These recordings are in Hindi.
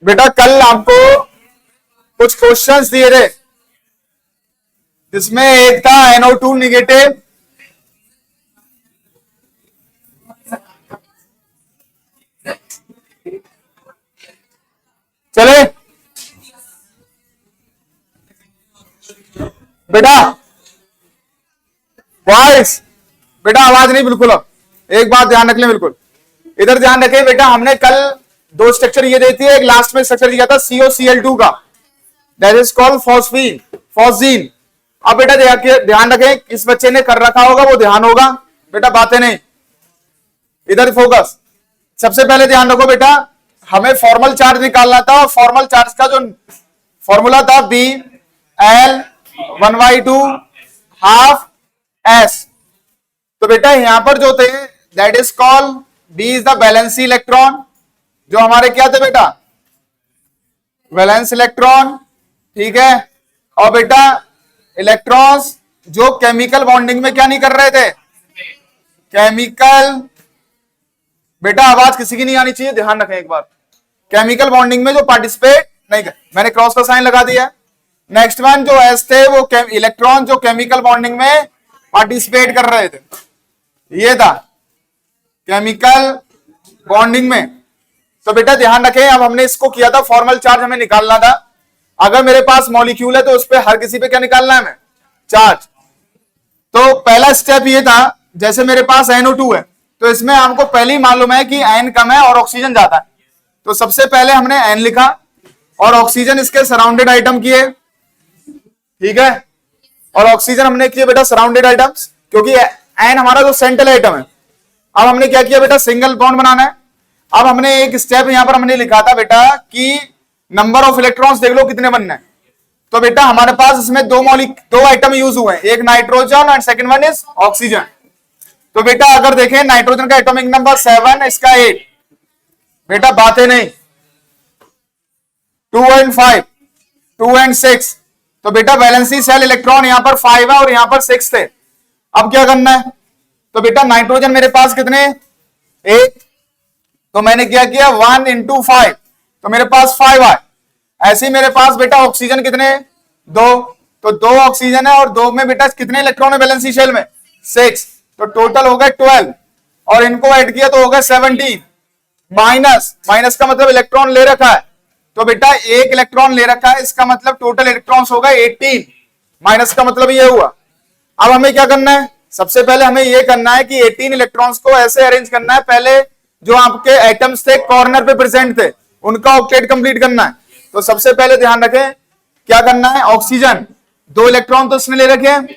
बेटा कल आपको कुछ क्वेश्चंस दिए थे जिसमें एक था NO2 निगेटिव, चले बेटा वॉइस, बेटा आवाज नहीं बिल्कुल। अब एक बात ध्यान रख ले, बिल्कुल इधर ध्यान रखें बेटा। हमने कल दो स्ट्रक्चर ये देती है, एक लास्ट में स्ट्रक्चर दिया था COCl2 का, दैट इज कॉल्ड फॉस्फीन। अब बेटा ध्यान रखें, किस बच्चे ने कर रखा होगा वो ध्यान होगा बेटा, बातें नहीं, इधर फोकस। सबसे पहले ध्यान रखो बेटा, हमें फॉर्मल चार्ज निकालना था, और फॉर्मल चार्ज का जो फॉर्मूला था Bl1/2 तो बेटा यहां पर जो थे that is called B is the valency electron, जो हमारे क्या थे बेटा, वैलेंस इलेक्ट्रॉन, ठीक है। और बेटा इलेक्ट्रॉन्स जो केमिकल बॉन्डिंग में क्या नहीं कर रहे थे, केमिकल, बेटा आवाज किसी की नहीं आनी चाहिए, ध्यान रखें एक बार, केमिकल बॉन्डिंग में जो पार्टिसिपेट नहीं कर, मैंने क्रॉस का साइन लगा दिया। नेक्स्ट वन जो एस थे वो इलेक्ट्रॉन जो केमिकल बॉन्डिंग में पार्टिसिपेट कर रहे थे, ये था केमिकल बॉन्डिंग में। तो बेटा ध्यान रखें, अब हमने इसको किया था, फॉर्मल चार्ज हमें निकालना था। अगर मेरे पास मॉलिक्यूल है तो उस पर हर किसी पे क्या निकालना है, हमें चार्ज। तो पहला स्टेप ये था, जैसे मेरे पास NO2 है तो इसमें हमको पहले ही मालूम है कि N कम है और ऑक्सीजन ज्यादा है, तो सबसे पहले हमने N लिखा और ऑक्सीजन इसके सराउंडेड आइटम किए, ठीक है। और ऑक्सीजन हमने किए बेटा सराउंडेड आइटम्स, क्योंकि N हमारा जो सेंट्रल आइटम है। अब हमने क्या किया बेटा, सिंगल बॉन्ड बनाना है। अब हमने एक स्टेप यहां पर हमने लिखा था बेटा कि नंबर ऑफ इलेक्ट्रॉन्स देख लो कितने बनने हैं। तो बेटा हमारे पास इसमें दो आइटम यूज हुए हैं, एक नाइट्रोजन और सेकंड वन इज ऑक्सीजन। तो बेटा अगर देखें नाइट्रोजन का एटॉमिक नंबर 7, इसका 8, बेटा बातें नहीं, 2 and 5, 2 and 6। तो बेटा वैलेंसी सेल इलेक्ट्रॉन यहां पर 5 है और यहां पर 6 थे। अब क्या करना है, तो बेटा नाइट्रोजन मेरे पास कितने, 8, तो मैंने क्या किया 1 into 5, तो मेरे पास 5 आए। ऐसे ही मेरे पास बेटा ऑक्सीजन कितने, 2, तो 2 ऑक्सीजन है और 2 में बेटा कितने इलेक्ट्रॉन है वैलेंसी शेल में, 6, तो टोटल हो गए 12, और इनको ऐड किया तो हो गए 17। माइनस का मतलब इलेक्ट्रॉन ले रखा है, तो बेटा एक इलेक्ट्रॉन ले रखा है, इसका मतलब टोटल इलेक्ट्रॉन्स हो गए 18, माइनस का मतलब ये हुआ। अब हमें क्या करना है, सबसे पहले हमें ये करना है कि 18 इलेक्ट्रॉन्स को ऐसे अरेंज करना है, पहले जो आपके एटम्स थे कॉर्नर पे प्रेजेंट थे उनका ऑक्टेट कंप्लीट करना है। तो सबसे पहले ध्यान रखें क्या करना है, ऑक्सीजन 2 इलेक्ट्रॉन तो इसने ले रखे हैं,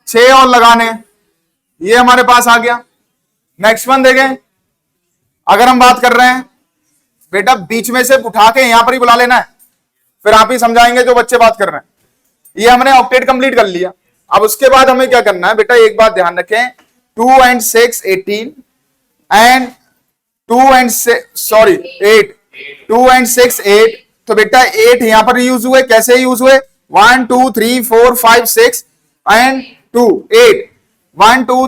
6 और लगाने, ये हमारे पास आ गया। नेक्स्ट वन देखें, अगर हम बात कर रहे हैं बेटा बीच में से उठा के यहां पर ही बुला लेना है, फिर आप ही समझाएंगे जो बच्चे बात कर रहे हैं। ये हमने ऑक्टेट कंप्लीट कर लिया। अब उसके बाद हमें क्या करना है बेटा, एक बात ध्यान रखें, 2 and 6 18 and 2 and 6 8, तो बेटा 8 यहां पर यूज हुए, कैसे यूज हुए, 1 2 3 4 5 6 and 2 8, 1 2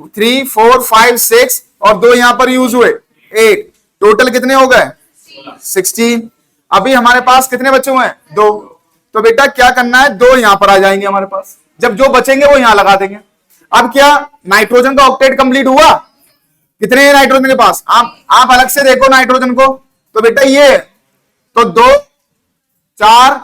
3 4 5 6 और 2 यहां पर यूज हुए 8, टोटल कितने हो गए 16। अभी हमारे पास कितने बचे हुए हैं, 2, तो बेटा क्या करना है, 2 यहां पर आ जाएंगे हमारे पास, जब जो बचेंगे वो यहां लगा देंगे। अब क्या नाइट्रोजन का ऑक्टेट कंप्लीट हुआ, कितने हैं नाइट्रोजन के पास, आप अलग से देखो नाइट्रोजन को, तो बेटा ये तो 2 4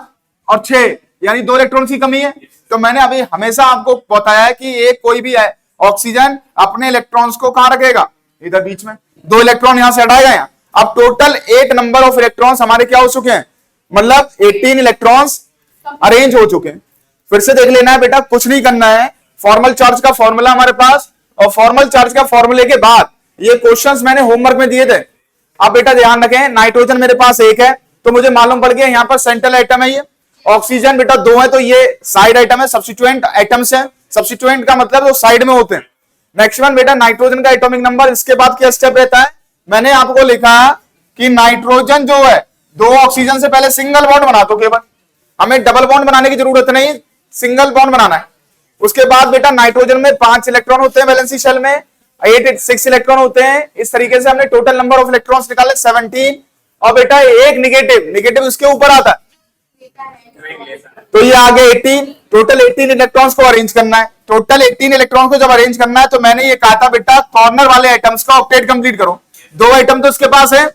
और 6, यानी 2 इलेक्ट्रॉन की कमी है। तो मैंने अभी हमेशा आपको बताया है कि एक कोई भी ऑक्सीजन अपने इलेक्ट्रॉन्स को कहां रखेगा, इधर बीच में, 2 इलेक्ट्रॉन यहां से हटाए गए। अब टोटल 8 नंबर ऑफ इलेक्ट्रॉन्स हमारे क्या हो चुके हैं, मतलब 18 इलेक्ट्रॉन्स अरेंज हो चुके हैं। फिर से देख लेना है बेटा, कुछ नहीं करना है, फॉर्मल चार्ज का फॉर्मूला हमारे पास, और फॉर्मल चार्ज का फॉर्मूले के बाद ये क्वेश्चंस मैंने होमवर्क में दिए थे। अब बेटा ध्यान रखें, नाइट्रोजन मेरे पास 1 है तो मुझे मालूम पड़ गया यहां पर सेंट्रल आइटम है, ये ऑक्सीजन बेटा 2 है तो ये साइड आइटम है, सब्स्टिट्यूएंट आइटम्स है, सब्स्टिट्यूएंट का मतलब वो साइड में होते हैं। नेक्स्ट वन बेटा नाइट्रोजन का एटॉमिक नंबर, इसके बाद क्या स्टेप रहता है, मैंने आपको लिखा कि नाइट्रोजन जो है 2 ऑक्सीजन से पहले सिंगल बॉन्ड बना दो, केवल हमें डबल बॉन्ड बनाने की जरूरत नहीं, सिंगल बॉन्ड बनाना है। उसके बाद बेटा नाइट्रोजन में 5 इलेक्ट्रॉन होते हैं वैलेंसी शेल में, 8 6 इलेक्ट्रॉन होते हैं। इस तरीके से हमने टोटल नंबर ऑफ इलेक्ट्रॉन्स निकाले 17। और बेटा एक निगेटिव, निगेटिव उसके ऊपर आता है, तो ये आगे 18। टोटल 18 इलेक्ट्रॉन्स को अरेंज करना है। टोटल 18 इलेक्ट्रॉन को जब अरेंज करना है तो मैंने ये कहा था बेटा कॉर्नर वाले आइटम्स का ऑक्टेट कंप्लीट करो। 2 आइटम तो उसके पास है,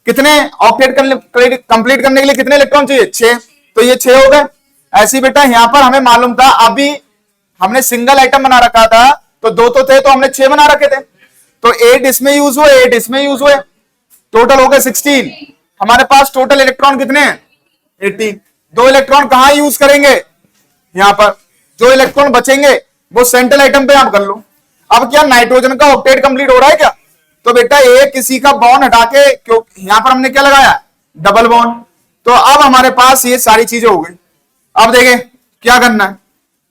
कितने ऑक्टेट कंप्लीट करने के लिए कितने इलेक्ट्रॉन चाहिए? 6, तो ये 6 हो गए। ऐसे ही बेटा यहां पर हमें मालूम था, अभी हमने सिंगल आइटम बना रखा था तो 2 तो थे, तो हमने 6 बना रखे थे, तो 8 इसमें यूज हुए, 8 इसमें यूज हुए, टोटल हो गए 16। हमारे पास टोटल इलेक्ट्रॉन कितने हैं? 18। 2 इलेक्ट्रॉन कहां यूज करेंगे? यहां पर। जो इलेक्ट्रॉन बचेंगे वो सेंट्रल आइटम पे आप कर लो। अब क्या नाइट्रोजन का ऑक्टेट कंप्लीट हो रहा है क्या? तो बेटा एक किसी का बॉन्ड हटा के, क्यों यहां पर हमने क्या लगाया? Double bond. तो अब हमारे पास ये सारी चीजें हो गई। अब देखें क्या करना है।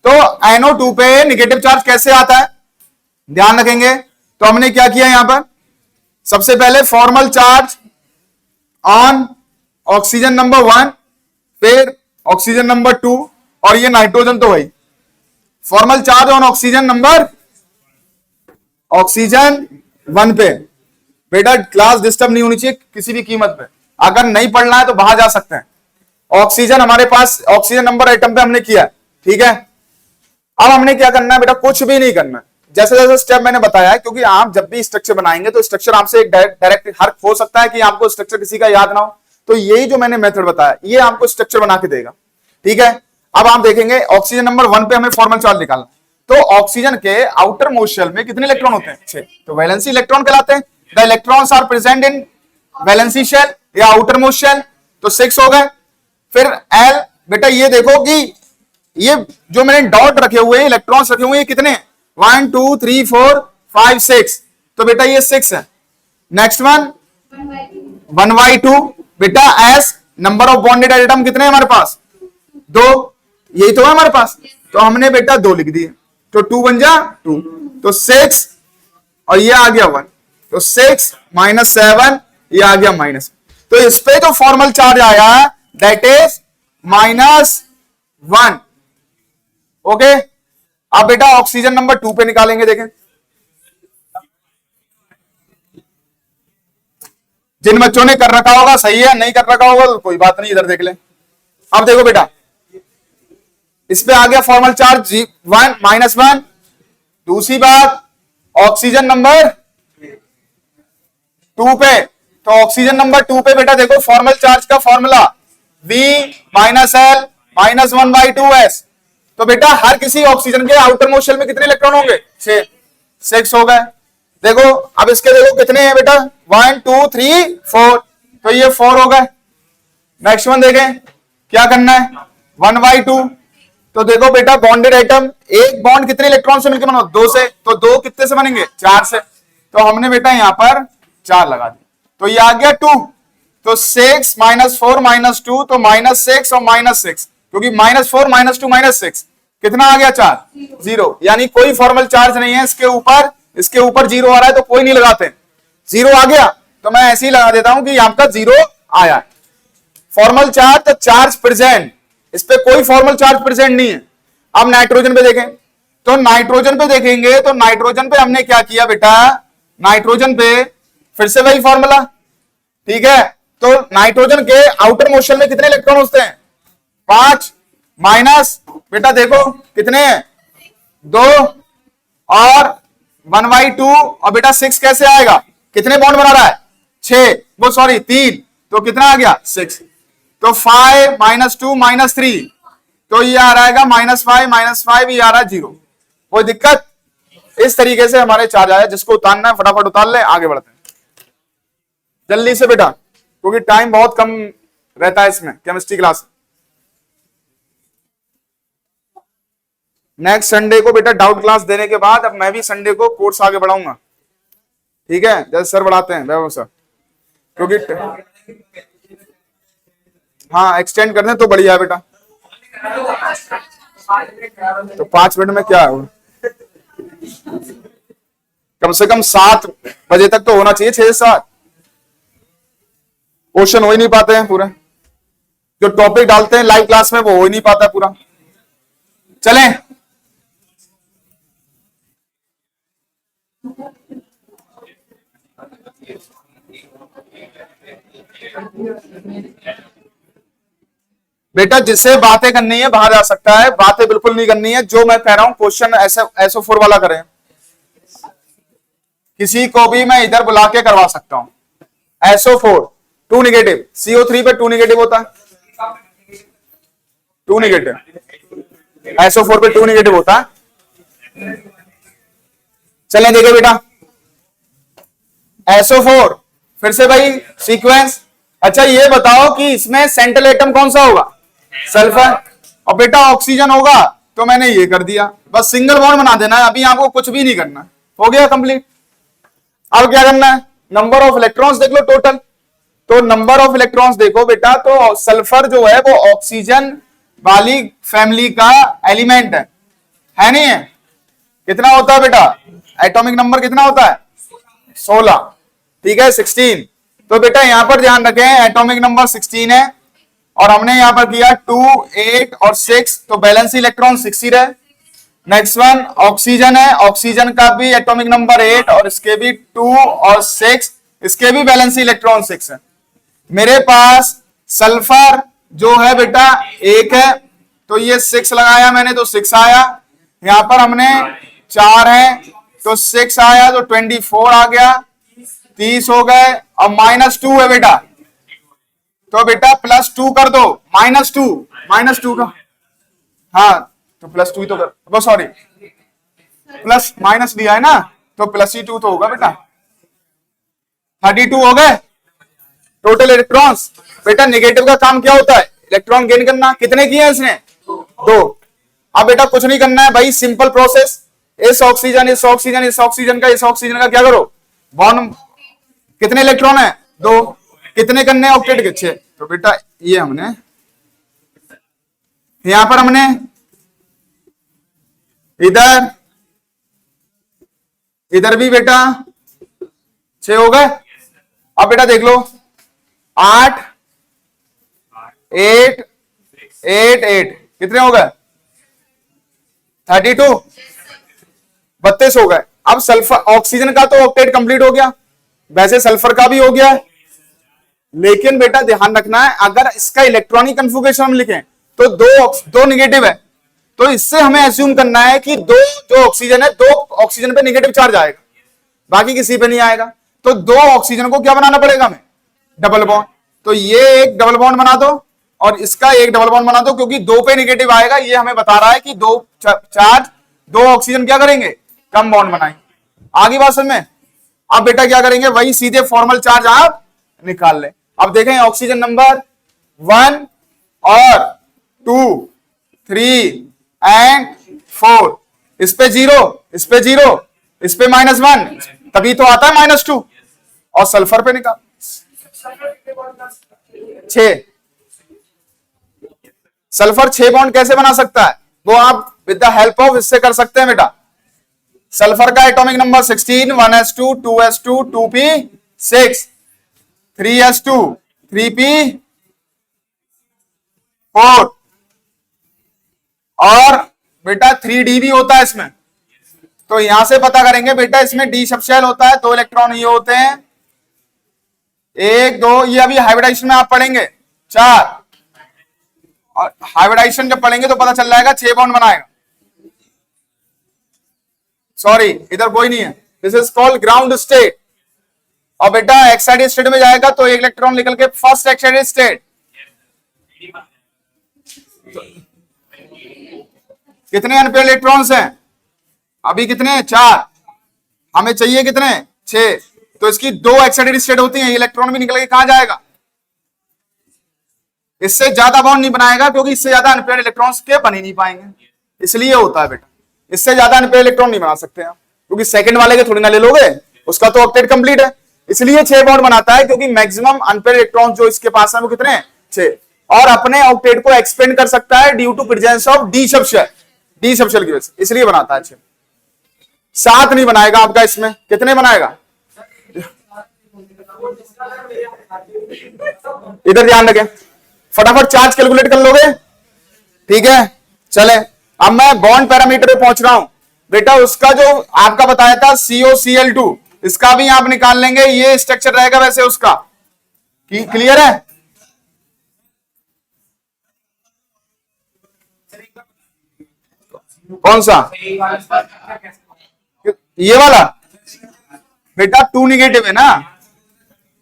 तो NO2 पे निगेटिव चार्ज कैसे आता है ध्यान रखेंगे। तो हमने क्या किया यहां पर, सबसे पहले formal charge on oxygen number 1, फिर ऑक्सीजन नंबर 2, और ये नाइट्रोजन तो वही। Formal charge on oxygen number, oxygen 1 पे। बेटा क्लास डिस्टर्ब नहीं होनी चाहिए किसी भी कीमत पे। अगर नहीं पढ़ना है तो बाहर जा सकते हैं। ऑक्सीजन हमारे पास ऑक्सीजन नंबर आइटम पे हमने किया, ठीक है। अब हमने क्या करना है बेटा, कुछ भी नहीं करना है, जैसे जैसे स्टेप मैंने बताया है, क्योंकि आप जब भी स्ट्रक्चर बनाएंगे तो स्ट्रक्चर आपसे एक डायरेक्ट हर हो सकता है कि आपको स्ट्रक्चर किसी का याद ना हो, तो यही जो मैंने मेथड बताया ये आपको स्ट्रक्चर बना के देगा, ठीक है। अब आप देखेंगे ऑक्सीजन नंबर 1 पे हमें फॉर्मल चार्ज निकालना, तो ऑक्सीजन के आउटर मोस्ट शेल में कितने इलेक्ट्रॉन होते हैं? 6, तो वैलेंसी इलेक्ट्रॉन कहलाते हैं। The electrons are present in valency shell या आउटर मोस्ट शेल, तो 6 हो गए। फिर एल, बेटा ये देखो कि ये जो मैंने डॉट रखे हुए हैं, इलेक्ट्रॉन्स रखे हुए हैं, कितने? 1 2 3 4 5 6, तो बेटा ये 6 है। नेक्स्ट वन 1/2, बेटा S number of bonded atom कितने हैं हमारे पास? 2, यही तो है हमारे पास, तो हमने बेटा 2 लिख दिए, तो 2 बन जा 2, तो 6, और ये आ गया 1, तो 6 - 7, ये आ गया माइनस। तो इस पे जो फॉर्मल चार्ज आया दैट इज -1, ओके। अब बेटा ऑक्सीजन नंबर 2 पे निकालेंगे, देखें जिन बच्चों ने कर रखा होगा सही है, नहीं कर रखा होगा तो कोई बात नहीं, इधर देख लें। अब देखो बेटा इस पे आ गया फॉर्मल चार्ज 1 -1। दूसरी बात ऑक्सीजन नंबर 2 पे, तो ऑक्सीजन नंबर 2 पे बेटा देखो फॉर्मल चार्ज का फॉर्मूला V - L - 1/2s, तो बेटा हर किसी ऑक्सीजन के आउटर मोस्ट शेल में कितने इलेक्ट्रॉन होंगे? 6 हो गए। देखो अब इसके देखो कितने हैं बेटा, 1 2 3 4, तो ये 4 हो गए। नेक्स्ट वन देखें क्या करना है, 1/2, तो देखो बेटा बॉन्डेड आइटम, एक बॉन्ड कितने इलेक्ट्रॉन से मिलकर बना? 2 से, तो 2 कितने से बनेंगे? 4 से, तो हमने बेटा यहां पर 4 लगा दिया, तो ये आ गया 2, तो 6 - 4 - 2, तो -6 और -6, क्योंकि -4 - 2 -6 कितना आ गया? 4, 0, यानी कोई फॉर्मल चार्ज नहीं है इसके ऊपर। इसके ऊपर 0 आ रहा है तो कोई नहीं लगाते, 0 आ गया तो मैं ऐसे ही लगा देता हूं कि आपका 0 आया। फॉर्मल चार्ज तो चार्ज प्रेजेंट, इस पे कोई फॉर्मल चार्ज प्रेजेंट नहीं है। अब नाइट्रोजन पे देखें, तो नाइट्रोजन पे देखेंगे तो नाइट्रोजन पे हमने क्या किया बेटा, नाइट्रोजन पे फिर से वही फॉर्मूला, ठीक है। तो नाइट्रोजन के आउटर मोस्ट शेल में कितने इलेक्ट्रॉन होते हैं? 5 माइनस बेटा देखो कितने हैं? 2 और 1/2, और बेटा 6 कैसे आएगा? कितने बॉन्ड बना रहा है? 6, वो सॉरी 3, तो कितना आ गया? 6, तो 5 - 2 - 3, तो ये आ रहेगा -5 - 5, ये आ रहा है 0। कोई दिक्कत? इस तरीके से हमारे चार्ज आया, जिसको उतारना है फटाफट उतार ले, आगे बढ़ते हैं जल्दी से बेटा, क्योंकि टाइम बहुत कम रहता है इसमें केमिस्ट्री क्लास। नेक्स्ट संडे को बेटा डाउट क्लास देने के बाद अब मैं भी संडे को कोर्स आगे बढ़ाऊंगा, ठीक है, जैसे सर बढ़ाते हैं वैसे सर, क्योंकि हाँ एक्सटेंड कर दें तो बढ़िया है बेटा। तो 5 मिनट में क्या है, कम से कम 7 बजे तक तो होना चाहिए, 6 से 7। क्वेश्चन हो ही नहीं पाते हैं पूरे, जो टॉपिक डालते हैं लाइव क्लास में वो हो ही नहीं पाता पूरा। चलें बेटा जिससे बातें करनी है बाहर जा सकता है, बातें बिल्कुल नहीं करनी है। जो मैं कह रहा हूं क्वेश्चन SO4 वाला करें, किसी को भी मैं इधर बुला के करवा सकता हूं। SO4 2 निगेटिव, CO3 पे 2 निगेटिव होता है, 2 निगेटिव, SO4 पे 2 निगेटिव होता है। चलें देखें बेटा, SO4 फिर से भाई सीक्वेंस। अच्छा ये बताओ कि इसमें सेंट्रल एटम कौन सा होगा? सल्फर। और बेटा ऑक्सीजन होगा, तो मैंने ये कर दिया, बस सिंगल बॉन्ड बना देना है, अभी आपको कुछ भी नहीं करना, हो गया कंप्लीट। अब क्या करना है? नंबर ऑफ इलेक्ट्रॉन्स देख लो टोटल। तो नंबर ऑफ इलेक्ट्रॉन्स देखो बेटा, तो सल्फर जो है वो ऑक्सीजन वाली फैमिली का एलिमेंट है नहीं है? कितना होता है बेटा? एटॉमिक नंबर कितना होता है? 16, ठीक है 16। तो बेटा यहां पर ध्यान रखें एटॉमिक नंबर 16 है, और हमने यहां पर किया 2, 8 और 6, तो बैलेंस इलेक्ट्रॉन 6 ही रहे। नेक्स्ट वन ऑक्सीजन है, ऑक्सीजन का भी एटॉमिक नंबर 8 और इसके भी 2 और 6, इसके भी बैलेंस इलेक्ट्रॉन 6 है। मेरे पास सल्फर जो है बेटा 1 है, तो ये 6 लगाया मैंने तो 6 आया। यहां पर हमने 4 है तो 6 आया, तो 24 आ गया, 30 हो गए। और -2 है बेटा, तो बेटा +2 कर दो, -2 का, हाँ तो +2 तो कर, सॉरी प्लस माइनस दिया है ना, तो +2 तो होगा बेटा। 32 हो गए टोटल इलेक्ट्रॉन्स। बेटा नेगेटिव का काम क्या होता है? इलेक्ट्रॉन गेन करना। कितने किए हैं इसने? 2। अब बेटा कुछ नहीं करना है भाई, सिंपल प्रोसेस, इस ऑक्सीजन इस ऑक्सीजन इस ऑक्सीजन का इस ऑक्सीजन का क्या करो? बॉन्ड। कितने इलेक्ट्रॉन है? 2। कितने करने? ऑक्टेट के 6। तो बेटा ये हमने यहां पर हमने इधर भी बेटा 6 हो गए। अब बेटा देख लो 8 8 8 8 कितने हो गए? 32, 32 हो गए। अब सल्फर ऑक्सीजन का तो ऑक्टेट कंप्लीट हो गया, वैसे सल्फर का भी हो गया, लेकिन बेटा ध्यान रखना है अगर इसका इलेक्ट्रॉनिक कन्फिगरेशन हम लिखें तो दो निगेटिव है, तो इससे हमें एज्यूम करना है कि जो ऑक्सीजन है 2 ऑक्सीजन पे निगेटिव चार्ज आएगा, बाकी किसी पे नहीं आएगा। तो 2 ऑक्सीजन को क्या बनाना पड़ेगा हमें? Double bond. तो ये एक डबल बॉन्ड बना दो और इसका एक डबल बॉन्ड बना दो, क्योंकि 2 पे निगेटिव आएगा, ये हमें बता रहा है कि 2 चार्ज 2 ऑक्सीजन क्या करेंगे? कम बॉन्ड बनाएंगे। आगे बात समझ में? अब बेटा क्या करेंगे? वही सीधे फॉर्मल चार्ज आप निकाल लें। अब देखें ऑक्सीजन नंबर 1 और 2, 3 एंड 4, इस पे 0, इस पे 0, इस पे -1, तभी तो आता है -2। और सल्फर पे निकाल 6। सल्फर 6 बॉन्ड कैसे बना सकता है? वो आप विद द हेल्प ऑफ इससे कर सकते हैं बेटा। सल्फर का atomic number 16, 1s2 2s2 2p6 3s2 3p4 और बेटा 3d भी होता है इसमें। तो यहां से पता करेंगे बेटा, इसमें डी सबशेल होता है, 2 इलेक्ट्रॉन ये होते हैं, 1 2, ये अभी हाइब्रिडाइजेशन में आप पढ़ेंगे 4, और हाइब्रिडाइजेशन जब पढ़ेंगे तो पता चल जाएगा 6 बॉन्ड बनाएगा। सॉरी इधर कोई नहीं है, this is called ground state. और बेटा एक्साइटेड स्टेट में जाएगा तो एक इलेक्ट्रॉन निकल के फर्स्ट एक्साइटेड स्टेट। कितने अनपेयर्ड इलेक्ट्रॉन्स हैं अभी? कितने? 4। हमें चाहिए कितने? 6। तो इसकी 2 एक्साइटेड स्टेट होती हैं, इलेक्ट्रॉन भी निकल के कहां जाएगा? इससे ज्यादा बॉन्ड नहीं बनाएगा, क्योंकि इससे ज्यादा अनपेयर्ड इलेक्ट्रॉन्स के बन ही नहीं पाएंगे, इसलिए होता है बेटा। इससे ज्यादा अनपेयर्ड इलेक्ट्रॉन नहीं बना सकते आप, क्योंकि सेकंड वाले के थोड़ी ना ले लोगे, उसका तो ऑक्टेट कंप्लीट है, इसलिए 6 बॉन्ड बनाता है, क्योंकि मैक्सिमम अनपेयर्ड इलेक्ट्रॉन जो इसके पास है वो कितने हैं? 6। और अपने ऑक्टेट को एक्सपेंड कर सकता है due to presence of d subshell की वजह से, इसलिए बनाता है 6। 7 नहीं बनाएगा आपका, इसमें कितने बनाएगा? इधर ध्यान रखें, फटाफट चार्ज कैलकुलेट कर लोगे, ठीक है। चले अब मैं बॉन्ड पैरामीटर पे पहुंच रहा हूं बेटा। उसका जो आपका बताया था COCl2, इसका भी आप निकाल लेंगे, ये स्ट्रक्चर रहेगा वैसे उसका, क्लियर है? कौन सा? ये वाला बेटा टू निगेटिव है ना,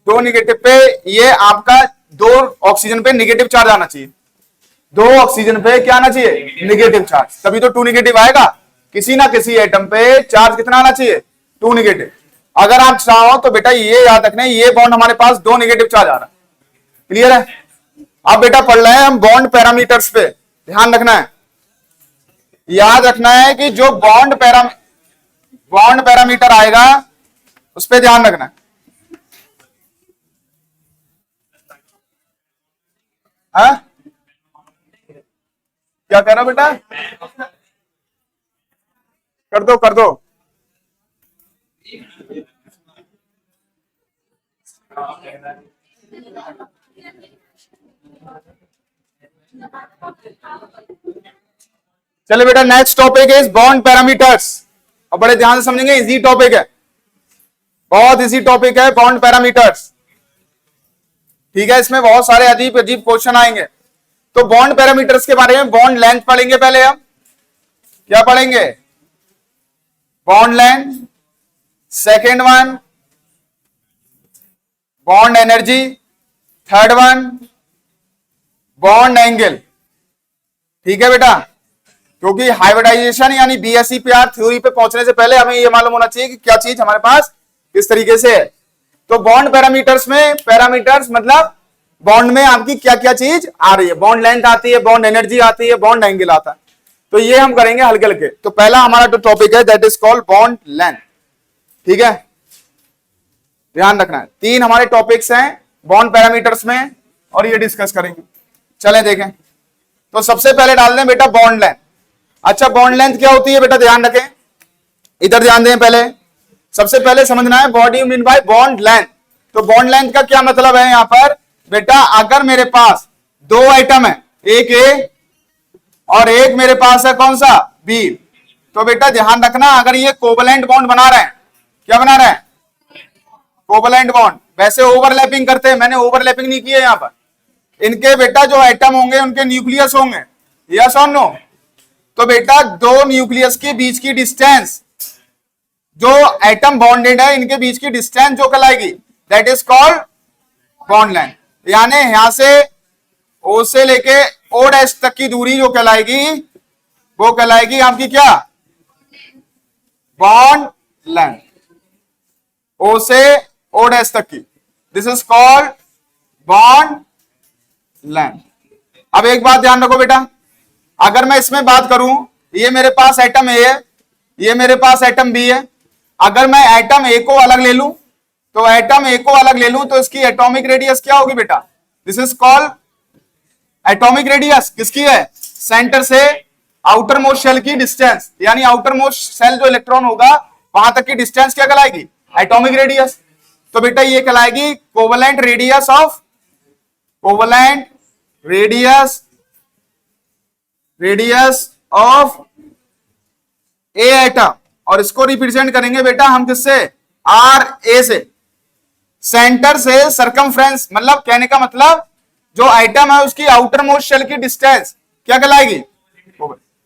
दो निगेटिव पे ये आपका दो ऑक्सीजन पे निगेटिव चार्ज आना चाहिए, दो ऑक्सीजन पे क्या आना चाहिए? निगेटिव चार्ज, तभी तो टू निगेटिव आएगा। किसी ना किसी एटम पे चार्ज कितना आना चाहिए? Two negative. अगर आप चाहो तो बेटा ये याद रखना, ये बॉन्ड हमारे पास दो निगेटिव चार्ज आ रहा है। क्लियर है? अब बेटा पढ़ रहे हैं हम बॉन्ड पैरामीटर्स पे, ध्यान रखना है, याद रखना है कि जो बॉन्ड पैरामीटर आएगा उस पर ध्यान रखना है। हाँ? क्या कह रहा बेटा? कर दो कर दो। चलो बेटा next topic is bond parameters. और बड़े ध्यान से समझेंगे, इजी टॉपिक है, बहुत इजी टॉपिक है बॉन्ड पैरामीटर्स। ठीक है, इसमें बहुत सारे अजीब अजीब क्वेश्चन आएंगे। तो बॉन्ड पैरामीटर्स के बारे में बॉन्ड लेंथ पढ़ेंगे पहले हम। क्या पढ़ेंगे? Bond length, second one bond energy, third one bond angle. ठीक है बेटा, क्योंकि हाइब्रिडाइजेशन यानी बीएसईपीआर थ्योरी पे पहुंचने से पहले हमें यह मालूम होना चाहिए कि क्या चीज हमारे पास किस तरीके से है। तो बॉन्ड पैरामीटर्स में, पैरामीटर्स मतलब बॉन्ड में आपकी क्या क्या चीज आ रही है, बॉन्ड लेंथ आती है, बॉन्ड एनर्जी आती है, बॉन्ड एंगल आता है। तो ये हम करेंगे हल्के हल्के। तो पहला हमारा जो टॉपिक है that is called bond length. ठीक है, ध्यान रखना है, तीन हमारे टॉपिक्स हैं बॉन्ड पैरामीटर्स में और ये डिस्कस करेंगे। चलें देखें, तो सबसे पहले डाल दें बेटा बॉन्ड लेंथ। अच्छा, बॉन्ड लेंथ क्या होती है बेटा? ध्यान रखें, इधर ध्यान दें। पहले सबसे पहले समझना है what you mean by bond length. तो बॉन्ड लेंथ का क्या मतलब है यहां पर बेटा? अगर मेरे पास दो आइटम है, एक ए और एक मेरे पास है कौन सा? बी, तो बेटा ध्यान रखना अगर ये कोवलेंट बॉन्ड बना रहे हैं, क्या बना रहे हैं? Covalent bond. वैसे ओवरलैपिंग करते हैं, मैंने ओवरलैपिंग नहीं की है यहां पर। इनके बेटा जो एटम होंगे उनके न्यूक्लियस होंगे, यस और नो? तो बेटा दो न्यूक्लियस के बीच की डिस्टेंस, जो एटम बॉन्डेड है इनके बीच की डिस्टेंस जो कहलाएगी that is called bond length. यानी यहां से ओ से लेके ओ डैश तक की दूरी जो कहलाएगी वो कहलाएगी आपकी क्या? Bond length. ओ से ओ डैश तक की, this is called bond length. अब एक बात ध्यान रखो बेटा, अगर मैं इसमें बात करूं, ये मेरे पास एटम ए है, ये मेरे पास एटम बी है। अगर मैं एटम ए को अलग ले लूं, तो एटम ए को अलग ले लूं तो इसकी एटॉमिक रेडियस क्या होगी बेटा? This is called atomic radius. किसकी है? सेंटर से आउटर मोस्ट शेल की डिस्टेंस, यानी आउटर मोस्ट शेल जो इलेक्ट्रॉन होगा वहां तक की डिस्टेंस क्या कहलाएगी? Atomic radius. तो बेटा ये कहलाएगी covalent radius of, covalent radius of a atom. और इसको रिप्रेजेंट करेंगे बेटा हम किससे? आर ए से। सेंटर से सरकमफ्रेंस, मतलब कहने का मतलब जो आइटम है उसकी आउटर मोस्ट शेल की डिस्टेंस क्या कहलाएगी?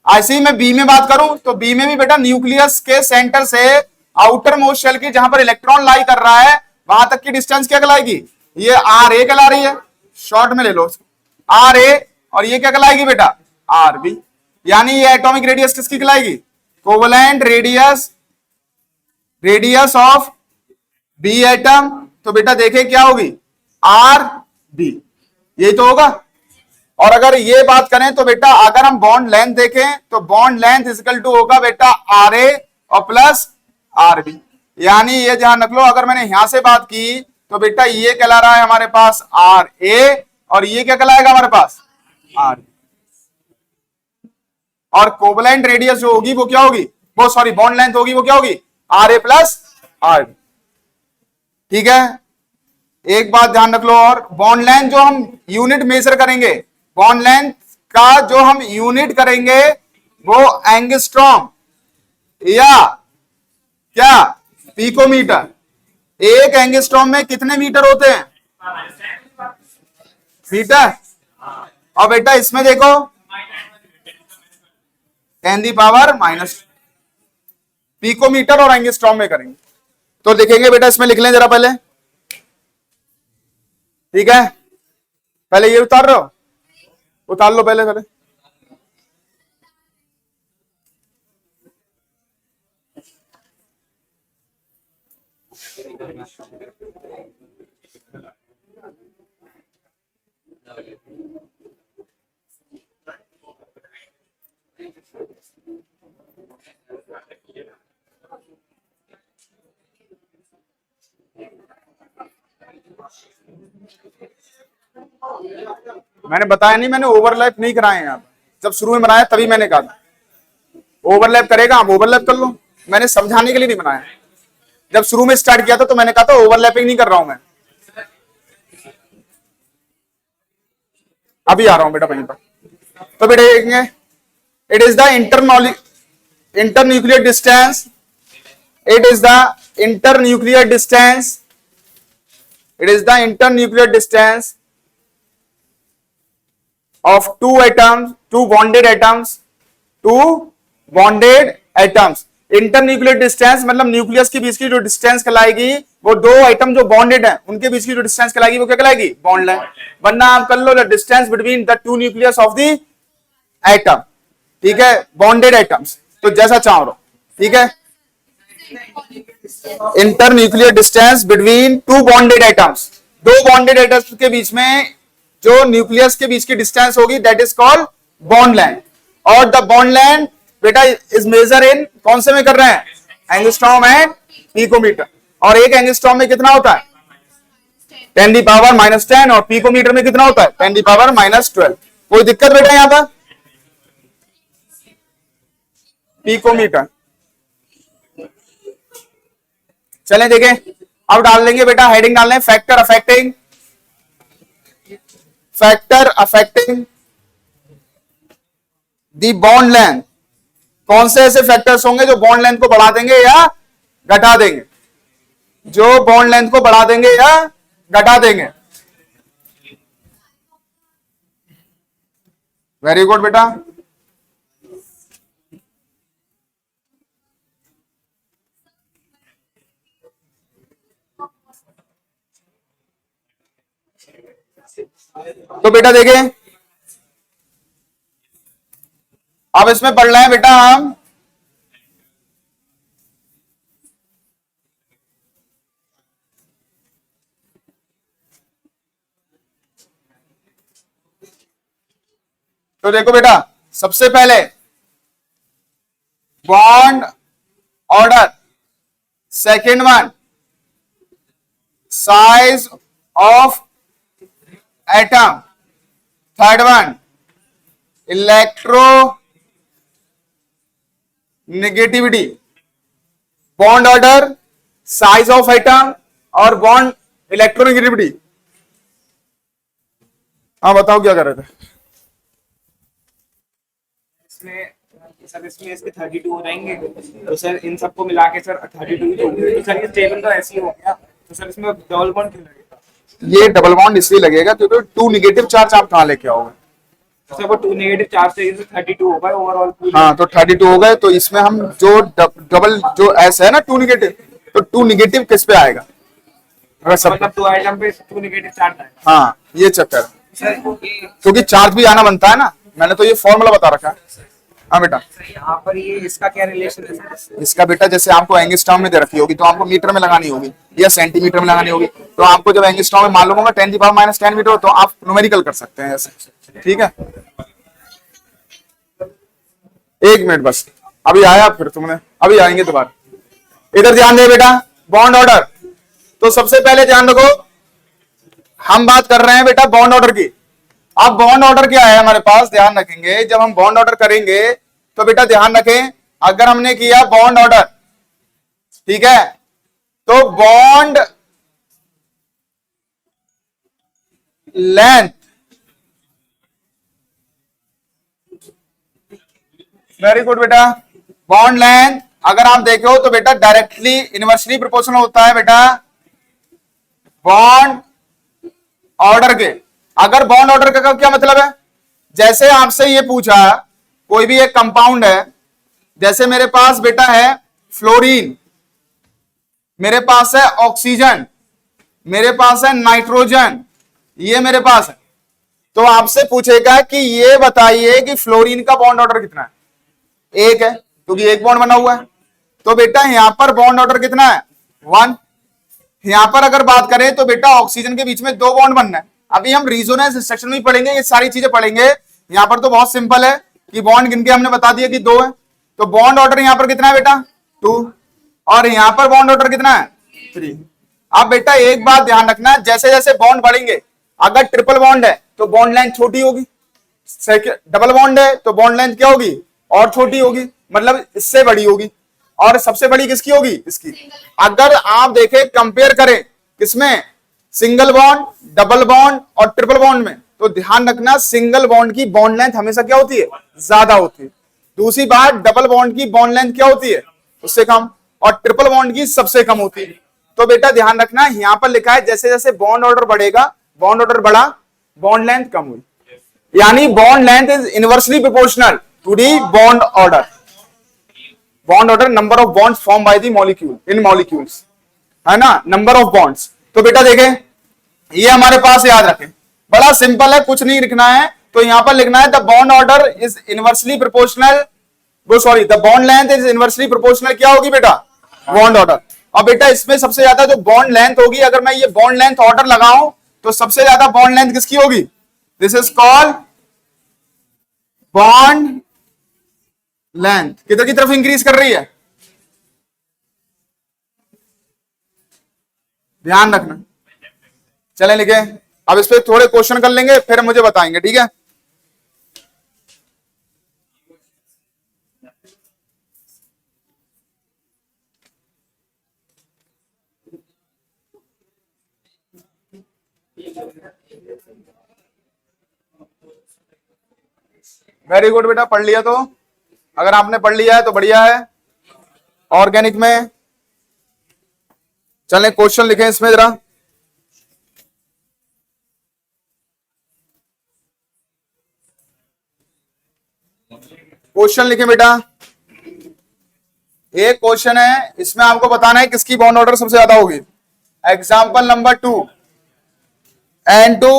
ऐसे ही मैं बी में बात करूं तो बी में भी बेटा न्यूक्लियस के सेंटर से आउटर मोस्ट शेल की जहां पर इलेक्ट्रॉन लाई कर रहा है वहां तक की डिस्टेंस क्या कहलाएगी? ये आर ए कहला रही है, शॉर्ट में ले लो आर ए, और ये क्या कहलाएगी बेटा? R B. यानी ये एटॉमिक रेडियस किसकी कहलाएगी? Covalent radius of B atom. तो बेटा देखे क्या होगी? आर बी, यही तो होगा। और अगर ये बात करें तो बेटा अगर हम बॉन्ड लेंथ देखें तो बॉन्ड लेंथ इक्वल टू होगा बेटा आर ए और प्लस आर बी। यानी ये ध्यान रख लो, अगर मैंने यहां से बात की तो बेटा ये कहला रहा है हमारे पास आर ए, और ये क्या कहलाएगा हमारे पास? R B. और कोवलेंट रेडियस जो होगी वो क्या होगी? वो सॉरी बॉन्ड लेंथ होगी वो क्या होगी? R A plus R B. ठीक है, एक बात ध्यान रख लो, और बॉन्ड लेंथ जो हम यूनिट मेजर करेंगे, बॉन्ड लेंथ का जो हम यूनिट करेंगे वो एंगस्ट्रॉम या क्या? पिकोमीटर। एक एंगस्ट्रॉम में कितने मीटर होते हैं? मीटर। और बेटा इसमें देखो 10⁻⁻, पिकोमीटर और एंगस्ट्रॉम में करेंगे तो लिखेंगे बेटा, इसमें लिख लें जरा पहले, ठीक है। पहले ये उतार रहे हो, उतार लो पहले पहले। मैंने बताया नहीं, मैंने ओवरलैप नहीं कराए हैं। जब शुरू में बनाया तभी मैंने कहा था ओवरलैप करेगा, आप ओवरलैप कर लो। मैंने समझाने के लिए नहीं बनाया। जब शुरू में स्टार्ट किया था तो मैंने कहा था ओवरलैपिंग नहीं कर रहा हूं मैं। अभी आ रहा हूं बेटा वहीं पर। तो बेटा देखेंगे, it is the internuclear distance, it is the internuclear distance, it is the internuclear distance of two atoms, two bonded atoms, two bonded atoms। Internuclear distance मतलब न्यूक्लियस के बीच की जो डिस्टेंस कहलाएगी, वो दो आइटम जो बॉन्डेड है उनके बीच की जो डिस्टेंस कहलाएगी वो क्या कहलाएगी, बॉन्ड लाइन। वरना आप कर लो the distance between the two nucleus of the atom, ठीक है, बॉन्डेड एटम्स। तो जैसा चाहो, ठीक है। Internuclear distance between two bonded atoms, दो बॉन्डेड एटम्स के बीच में जो न्यूक्लियस के बीच की डिस्टेंस होगी that is called bond length. और द बॉन्ड लेंथ बेटा इज मेजर इन, कौन से में कर रहे हैं, एंगस्ट्रॉम एंड पिकोमीटर। और एक एंगस्ट्रॉम में कितना होता है, 10⁻⁻10, और पिकोमीटर में कितना होता है, 10⁻⁻12। कोई दिक्कत बेटा यहां पर, पिकोमीटर। चलें देखें, अब डाल देंगे बेटा, हेडिंग डाल लें, फैक्टर अफेक्टिंग, फैक्टर अफेक्टिंग दी बॉन्ड लेंथ। कौन से ऐसे फैक्टर्स होंगे जो बॉन्ड लेंथ को बढ़ा देंगे या घटा देंगे, जो बॉन्ड लेंथ को बढ़ा देंगे या घटा देंगे। वेरी गुड बेटा। तो बेटा देखें, अब इसमें पढ़ रहे हैं बेटा हम तो देखो बेटा, सबसे पहले bond order, second one size of atom, third one electro negativity, bond order, size of atom और बॉन्ड इलेक्ट्रोनेगेटिविटी। हाँ बताओ क्या कर रहे थे इसमें सर, इसमें इसके 32 हो जाएंगे तो सर इन सबको मिला के सर 32 तो होंगे। तो सर ये टेबल तो ऐसे ही हो गया, तो सर इसमें डबल बॉन्ड क्यों लगेगा? ये डबल बॉन्ड इसलिए लगेगा क्योंकि टू निगेटिव चार्ज आप कहां लेके आओगे, तो सर वो 2 नेगेटिव चार्ज से 32 हो गए ओवरऑल। हाँ तो 32 हो गए। तो इसमें हम जो डबल जो एस है ना, टू निगेटिव, तो टू निगेटिव किस पे आएगा, मतलब 2 आइटम पे 2 नेगेटिव चार्ज आएगा। हाँ ये चक्कर, सर क्योंकि चार्ज भी आना बनता है ना, मैंने तो ये फॉर्मूला बता रखा है। हाँ बेटा, यहाँ पर ये इसका क्या रिलेशन है सर? इसका बेटा जैसे आपको एंगस्ट्रॉम में दे रखी होगी तो आपको मीटर में लगानी होगी या सेंटीमीटर में लगानी होगी। तो आपको जब एंगस्ट्रॉम में मालूम होगा 10⁻⁻10 मीटर, तो आप न्यूमेरिकल कर सकते हैं ऐसे, ठीक है। एक मिनट बस, अभी आया, फिर तुमने अभी आएंगे दोबारा। इधर ध्यान दे बेटा, बॉन्ड ऑर्डर। तो सबसे पहले ध्यान रखो, हम बात कर रहे हैं बेटा बॉन्ड ऑर्डर की। अब बॉन्ड ऑर्डर क्या है हमारे पास, ध्यान रखेंगे जब हम बॉन्ड ऑर्डर करेंगे तो बेटा ध्यान रखें, अगर हमने किया बॉन्ड ऑर्डर, ठीक है, तो बॉन्ड लेंथ, वेरी गुड बेटा, बॉन्ड लेंथ अगर आप देखो तो बेटा डायरेक्टली इनवर्सली प्रोपोर्शनल होता है बेटा बॉन्ड ऑर्डर के। अगर बॉन्ड ऑर्डर का क्या मतलब है, जैसे आपसे ये पूछा कोई भी एक कंपाउंड है, जैसे मेरे पास बेटा है फ्लोरीन, मेरे पास है ऑक्सीजन, मेरे पास है नाइट्रोजन, ये मेरे पास है, तो आपसे पूछेगा कि ये बताइए कि फ्लोरीन का बॉन्ड ऑर्डर कितना है, एक है क्योंकि एक बॉन्ड बना हुआ है। तो बेटा यहां पर बॉन्ड ऑर्डर कितना है, 1। यहां पर अगर बात करें तो बेटा ऑक्सीजन के बीच में 2 बॉन्ड बनना है। अभी हम रेजोनेंस स्ट्रक्चर में पढ़ेंगे, ये सारी चीजें पढ़ेंगे। यहां पर तो बहुत सिंपल है कि बॉन्ड गिनके हमने बता दिया कि 2 है, तो बॉन्ड ऑर्डर यहां पर कितना है बेटा 2, और यहां पर बॉन्ड ऑर्डर कितना है 3। अब बेटा एक बात ध्यान रखना, जैसे जैसे बॉन्ड बढ़ेंगे, अगर ट्रिपल बॉन्ड है तो बॉन्ड लेंथ छोटी होगी, डबल बॉन्ड है तो बॉन्ड लेंथ क्या होगी और छोटी होगी, मतलब इससे बड़ी होगी, और सबसे बड़ी किसकी होगी, इसकी। अगर आप देखें कंपेयर करें किसमें, सिंगल बॉन्ड, डबल बॉन्ड और ट्रिपल बॉन्ड में, तो ध्यान रखना सिंगल बॉन्ड की बॉन्ड लेंथ हमेशा क्या होती है, ज्यादा होती है। दूसरी बात, डबल बॉन्ड की बॉन्ड लेंथ क्या होती है, उससे कम, और ट्रिपल बॉन्ड की सबसे कम होती है। तो बेटा ध्यान रखना यहां पर लिखा है जैसे जैसे बॉन्ड ऑर्डर बढ़ेगा, बॉन्ड ऑर्डर बढ़ा, बॉन्ड लेंथ कम हुई, यानी bond length is inversely proportional to the bond order. Bond order number of bonds form by the molecule in molecules, है ना, नंबर ऑफ बॉन्ड्स। तो बेटा देखें ये हमारे पास याद रखें, बड़ा सिंपल है, कुछ नहीं लिखना है। तो यहां पर लिखना है the bond order is inversely proportional, वो sorry the bond length is inversely proportional, क्या होगी बेटा, बॉन्ड ऑर्डर। और बेटा इसमें सबसे ज्यादा जो बॉन्ड लेंथ होगी, अगर मैं ये बॉन्ड लेंथ ऑर्डर लगाऊं तो सबसे ज्यादा बॉन्ड लेंथ किसकी होगी, this is called bond length, किधर की तरफ इंक्रीज कर रही है, ध्यान रखना। चलें लिखे, अब इस पे थोड़े क्वेश्चन कर लेंगे फिर मुझे बताएंगे, ठीक है। वेरी गुड बेटा, पढ़ लिया तो, अगर आपने पढ़ लिया है तो बढ़िया है। ऑर्गेनिक में चलें क्वेश्चन लिखें इसमें जरा, क्वेश्चन लिखें बेटा। एक क्वेश्चन है, इसमें आपको बताना है किसकी बॉन्ड ऑर्डर सबसे ज्यादा होगी। Example number 2, N2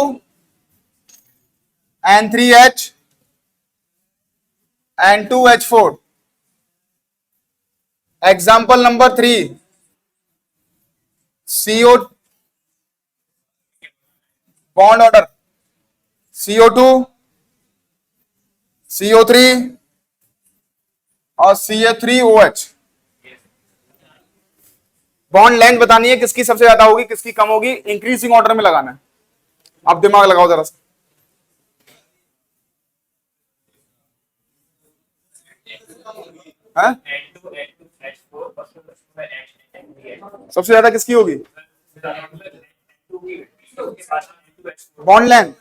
N3H N2H4। Example number 3, CO bond order CO2 CO3 और CH3OH। बॉन्ड लेंथ बतानी है किसकी सबसे ज्यादा होगी किसकी कम होगी, इंक्रीजिंग ऑर्डर में लगाना है। अब दिमाग लगाओ जरा सा, सबसे ज्यादा किसकी होगी बॉन्ड लेंथ,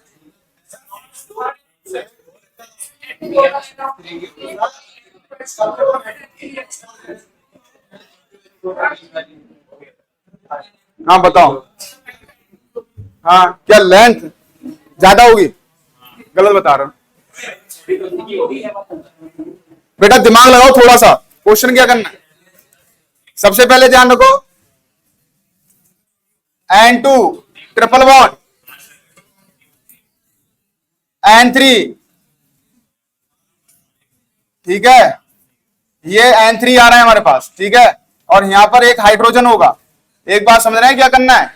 हाँ बताओ, हाँ क्या लेंथ ज्यादा होगी, गलत बता रहा हूं बेटा, दिमाग लगाओ थोड़ा सा। क्वेश्चन क्या करना है, सबसे पहले ध्यान रखो N2 ट्रिपल बॉन्ड, N3, ठीक है, ये N3 आ रहा है हमारे पास, ठीक है, और यहां पर एक हाइड्रोजन होगा। एक बात समझ रहे हैं क्या करना है,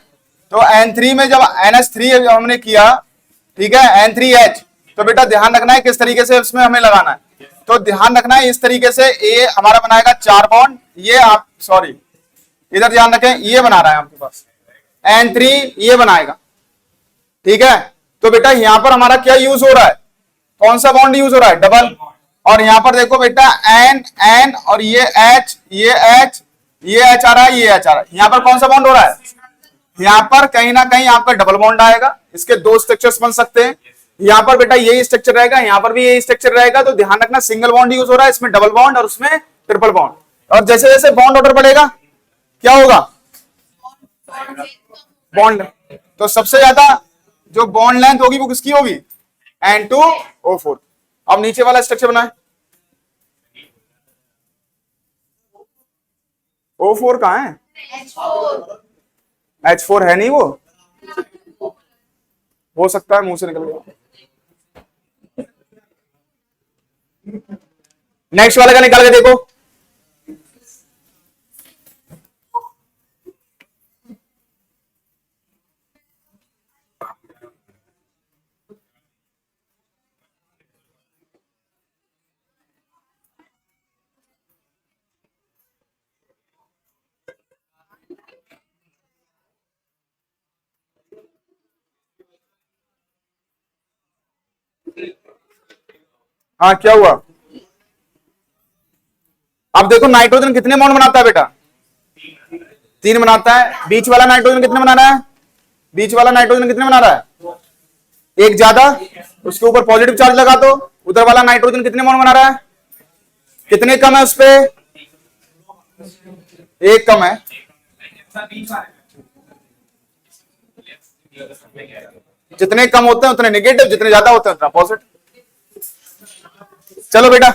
तो N3 में जब NH3 हमने किया, ठीक है, N3H, तो बेटा ध्यान रखना है किस तरीके से उसमें हमें लगाना है। तो ध्यान रखना है इस तरीके से, ये हमारा बनाएगा 4 बॉन्ड, ये आप सॉरी इधर ध्यान रखें, ये बना रहा है आपके पास N3, ये बनाएगा, ठीक है। तो बेटा यहां पर हमारा क्या यूज हो रहा है, कौन सा बॉन्ड यूज हो रहा है, डबल। और यहां पर देखो बेटा N N और ये H, ये H, ये H आ रहा है, ये H आ रहा है, यहां पर कौन सा बॉन्ड हो रहा है, यहां पर कहीं ना कहीं आपका डबल बॉन्ड आएगा। इसके 2 स्ट्रक्चर्स बन सकते हैं, यहां पर बेटा यही स्ट्रक्चर रहेगा, यहां पर भी यही स्ट्रक्चर रहेगा। तो ध्यान रखना सिंगल बॉन्ड यूज हो रहा है, इसमें डबल बॉन्ड और उसमें ट्रिपल बॉन्ड। और जैसे जैसे बॉन्ड ऑर्डर बढ़ेगा क्या होगा, बॉन्ड, तो सबसे ज्यादा जो बॉन्ड लेंथ होगी वो किसकी होगी, N2O4। अब नीचे वाला स्ट्रक्चर बनाए, O4 कहां है, H4 है नहीं, वो हो सकता है मुंह से निकल गया। नेक्स्ट वाले का निकाल के देखो, हाँ क्या हुआ। अब देखो नाइट्रोजन कितने बॉन्ड बनाता है बेटा, 3 बनाता है। बीच वाला नाइट्रोजन कितने बना रहा है, बीच वाला नाइट्रोजन कितने बना रहा है, एक ज्यादा, उसके ऊपर पॉजिटिव चार्ज लगा दो। उधर वाला नाइट्रोजन कितने बॉन्ड बना रहा है, कितने कम है उस पे, एक कम है। जितने कम होते हैं उतने नेगेटिव, जितने ज्यादा होते हैं उतना पॉजिटिव। चलो बेटा,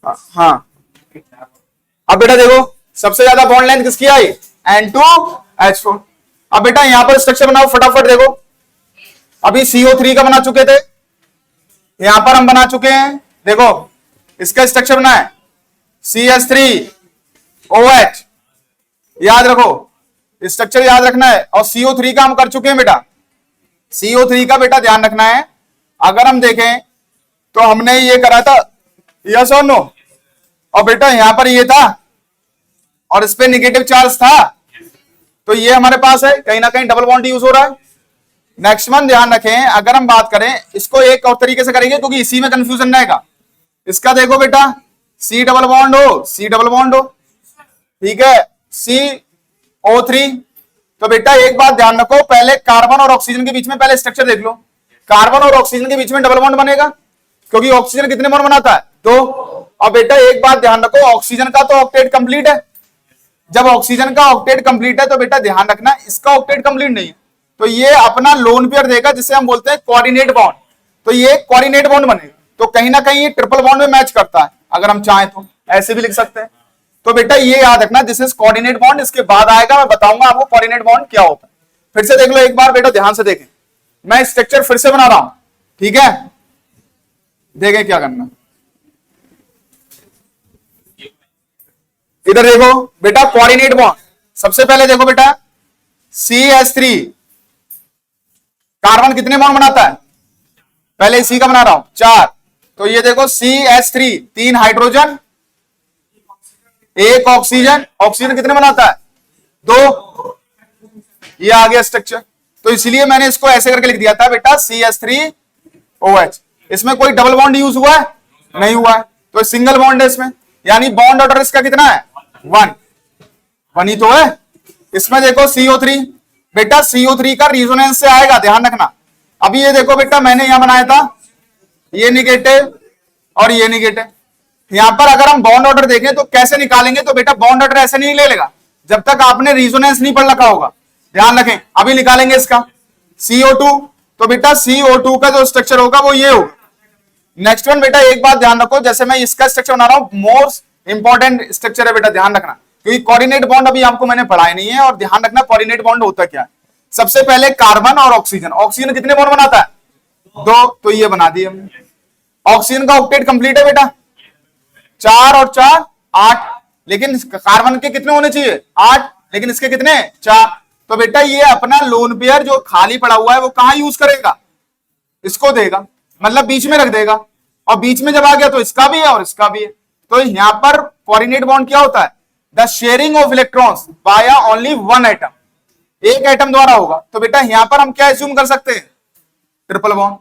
हाँ अब बेटा देखो सबसे ज्यादा बॉन्ड लेंथ किसकी आई, N2H4। अब बेटा यहां पर स्ट्रक्चर बनाओ फटाफट। देखो अभी CO3 का बना चुके थे, यहां पर हम बना चुके हैं। देखो इसका स्ट्रक्चर बना है CH3OH, याद रखो स्ट्रक्चर याद रखना है। और CO3 का हम कर चुके हैं बेटा, CO3 का बेटा ध्यान रखना है। अगर हम देखें तो हमने ये करा था, यस और नो, और बेटा यहां पर ये था और इस पे निगेटिव चार्ज था, तो ये हमारे पास है, कहीं ना कहीं डबल बॉन्ड यूज हो रहा है। नेक्स्ट वन ध्यान रखें, अगर हम बात करें इसको एक और तरीके से करेंगे क्योंकि इसी में कंफ्यूजन रहेगा। इसका देखो बेटा C डबल बॉन्ड हो, C डबल बॉन्ड हो, ठीक है, CO3। तो बेटा एक बात ध्यान रखो, पहले कार्बन और ऑक्सीजन के बीच में पहले स्ट्रक्चर देख लो। कार्बन और ऑक्सीजन के बीच में डबल बॉन्ड बनेगा क्योंकि ऑक्सीजन कितने बॉन्ड बनाता है, 2। और बेटा एक बात ध्यान रखो, ऑक्सीजन का तो ऑक्टेट कंप्लीट है। जब ऑक्सीजन का ऑक्टेट कंप्लीट है तो बेटा ध्यान रखना इसका ऑक्टेट कंप्लीट नहीं है, तो ये अपना लोन पेयर देगा जिसे हम बोलते हैं कोऑर्डिनेट बॉन्ड। तो ये कोऑर्डिनेट बॉन्ड बनेगा, तो कहीं ना कहीं ये ट्रिपल बॉन्ड में मैच करता है। अगर हम चाहें तो ऐसे भी लिख सकते हैं। तो बेटा ये याद रखना दिस इज कोऑर्डिनेट बॉन्ड। इसके बाद आएगा, मैं बताऊंगा आपको कोऑर्डिनेट बॉन्ड क्या होता है। फिर से देख लो एक बार बेटा, ध्यान से देखें, मैं स्ट्रक्चर फिर से बना रहा हूं, ठीक है, देखें क्या करना। इधर देखो बेटा कोऑर्डिनेट बॉन्ड, सबसे पहले देखो बेटा CH3 कार्बन कितने बॉन्ड बनाता है, पहले इसी का बना रहा हूं 4। तो ये देखो CH3 3 हाइड्रोजन 1 ऑक्सीजन, ऑक्सीजन कितने बनाता है 2, ये आ गया स्ट्रक्चर। तो इसलिए मैंने इसको ऐसे करके लिख दिया था बेटा CH3OH। इसमें कोई डबल बॉन्ड यूज हुआ है, नहीं हुआ है, तो सिंगल बॉन्ड है इसमें, यानी बॉन्ड ऑर्डर इसका कितना है 1 ही तो है। इसमें देखो CO3, बेटा CO3 का रिजोनेंस से आएगा, ध्यान रखना। अभी ये देखो बेटा मैंने यहां बनाया था ये निगेटिव और ये निगेटिव। यहां पर अगर हम बॉन्ड ऑर्डर देखें तो कैसे निकालेंगे, तो बेटा बॉन्ड ऑर्डर ऐसे नहीं ले लेगा जब तक आपने रिजोनेंस नहीं पढ़ रखा होगा, ध्यान रखें। अभी निकालेंगे इसका CO2, तो बेटा CO2 का जो स्ट्रक्चर होगा वो ये होगा। नेक्स्ट वन बेटा एक बात ध्यान रखो, जैसे मैं इसका स्ट्रक्चर बना रहा हूं, मोस्ट इंपॉर्टेंट स्ट्रक्चर है बेटा, ध्यान रखना, क्योंकि कोऑर्डिनेट बॉन्ड अभी आपको मैंने पढ़ाया नहीं है। और ध्यान रखना कोऑर्डिनेट बॉन्ड होता क्या है। सबसे पहले कार्बन और ऑक्सीजन, ऑक्सीजन कितने बॉन्ड बनाता है 2, तो ये बना दिए हमने। ऑक्सीजन का ऑक्टेट कंप्लीट है बेटा, 4 और 4 8, लेकिन कार्बन के कितने होने चाहिए 8, लेकिन इसके कितने 4। तो बेटा ये अपना लोन पेयर जो खाली पड़ा हुआ है वो कहां यूज करेगा, इसको देगा, मतलब बीच में रख देगा। और बीच में जब आ गया तो इसका भी है और इसका भी है। तो यहां पर कोऑर्डिनेट बॉन्ड क्या होता है, the sharing of electrons by only one atom, एक एटम द्वारा होगा। तो बेटा यहां पर हम क्या एज्यूम कर सकते हैं, ट्रिपल बॉन्ड।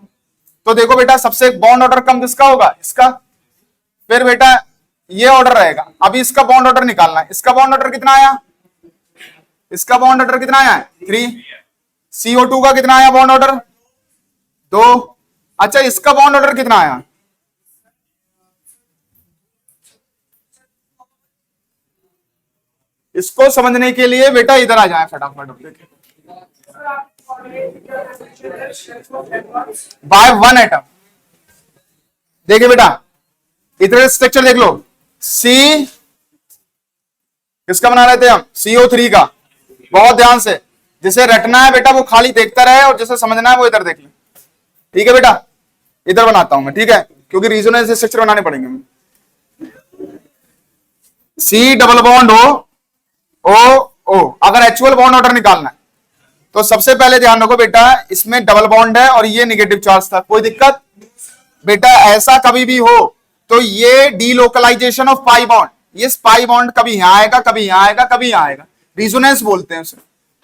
तो देखो बेटा सबसे बॉन्ड ऑर्डर कम किसका होगा, इसका। फिर बेटा ये ऑर्डर रहेगा, अभी इसका बॉन्ड ऑर्डर निकालना है। इसका बॉन्ड ऑर्डर कितना आया, इसका बॉन्ड ऑर्डर कितना आया 3। CO2 का कितना आया बॉन्ड ऑर्डर 2। अच्छा इसका बॉन्ड ऑर्डर कितना आया, इसको समझने के लिए बेटा इधर आ जाए फटाफट। By one atom. देखिए बेटा इधर स्ट्रक्चर देख लो, सी किसका बना रहे थे हम, CO3 का। बहुत ध्यान से, जिसे रटना है बेटा वो खाली देखता रहे और जिसे समझना है वो इधर देख ले। ठीक है बेटा, इधर बनाता हूं मैं, ठीक है, क्योंकि रेजोनेंस स्ट्रक्चर बनाने पड़ेंगे। C डबल बॉन्ड O अगर एक्चुअल बॉन्ड ऑर्डर निकालना है तो सबसे पहले ध्यान रखो बेटा, इसमें डबल बॉन्ड है और ये निगेटिव चार्ज था, कोई दिक्कत बेटा? ऐसा कभी भी हो तो ये डीलोकलाइजेशन ऑफ पाई बॉन्ड, ये पाई बॉन्ड कभी यहां आएगा, कभी यहां आएगा, कभी यहां आएगा, रेजोनेंस बोलते हैं उसे।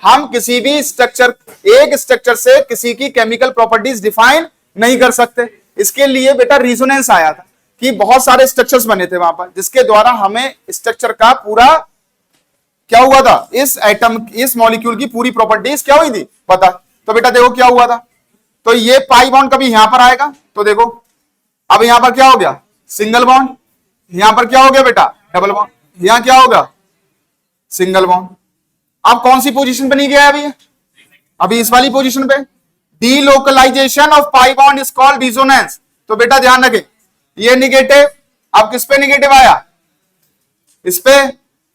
हम किसी भी स्ट्रक्चर, एक स्ट्रक्चर से किसी की केमिकल प्रॉपर्टीज डिफाइन नहीं कर सकते। इसके लिए बेटा रेजोनेंस आया था कि बहुत सारे स्ट्रक्चर्स बने थे वहां पर, जिसके द्वारा हमें स्ट्रक्चर का पूरा क्या हुआ था, इस एटम, इस मॉलिक्यूल की पूरी प्रॉपर्टीज क्या हुई थी पता। तो बेटा देखो क्या हुआ था, तो ये पाई बॉन्ड कभी यहां पर आएगा, तो देखो अब यहां पर क्या हो गया, सिंगल बॉन्ड, यहां पर क्या हो गया बेटा, डबल बॉन्ड, यहां क्या होगा, सिंगल बॉन्ड। अब कौन सी पोजीशन पे नहीं गया है अभी इस वाली पोजीशन पे। Delocalization of pi bond is called resonance. तो बेटा ध्यान रखें, ये निगेटिव, अब किस पे निगेटिव आया, इस पे,